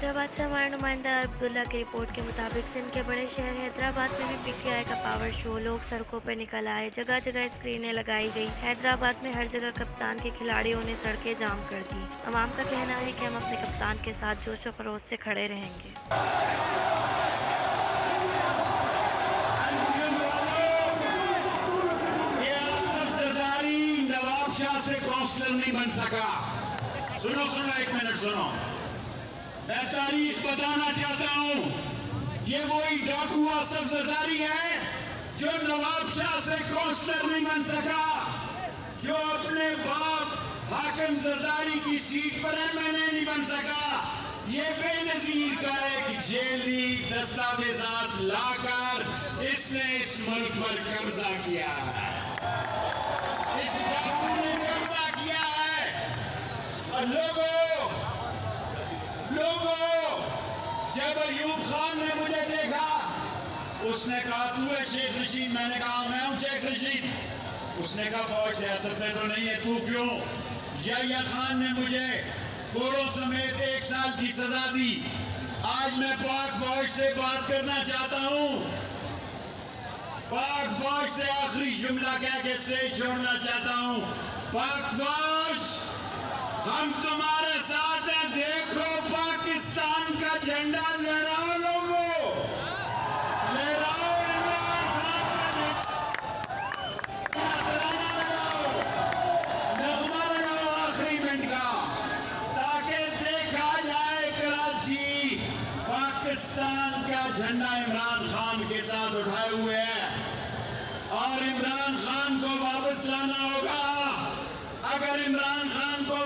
हैदराबाद से हमारे नुमाइंदा अब्दुल्ला की रिपोर्ट के मुताबिक सिंध के बड़े शहर हैदराबाद में भी पीटीआई का पावर शो। लोग सड़कों पर निकल आए, जगह जगह स्क्रीनें लगाई गई। हैदराबाद में हर जगह कप्तान के खिलाड़ियों ने सड़कें जाम कर दी। अवाम का कहना है कि हम अपने कप्तान के साथ जोश व खरोश से खड़े रहेंगे। नवाब शाह से काउंसलर नहीं बन सका। सुनो सुनो, एक मिनट सुनो। मैं तारीख बताना चाहता हूं, ये वही डाकू आसफ जरदारी है जो नवाब शाह से काउंसलर नहीं बन सका, जो अपने बाप हाकिम जरदारी की सीट पर एमएलए नहीं बन सका। ये बेनजीर का एक जेली दस्तावेजात लाकर इसने इस मुल्क पर कब्जा किया है। इस डाकू ने कब्जा किया है। और लोगों जब अयूब खान ने मुझे देखा, उसने कहा तू है शेख रशीद, मैंने कहा मैं हूं शेख रशीद। उसने कहा फौज सियासत में तो नहीं है, तू क्यों? यहया खान ने मुझे गोरों समेत 1 साल की सजा दी। आज मैं पाक फौज से बात करना चाहता हूं। पाक फौज से आखिरी जुमला कह के स्टेज छोड़ना चाहता हूं। पाक फौज, हम तुम्हारे साथ हैं। देखो पाकिस्तान का झंडा लहराओ, लोगों लहराओ, इमरान खान का लगाओ, नगमा लगाओ आखिरी मिनट का, ताकि देखा जाए कराची पाकिस्तान का झंडा इमरान खान के साथ उठाए हुए है। और इमरान खान को वापस लाना होगा। अगर इमरान खान को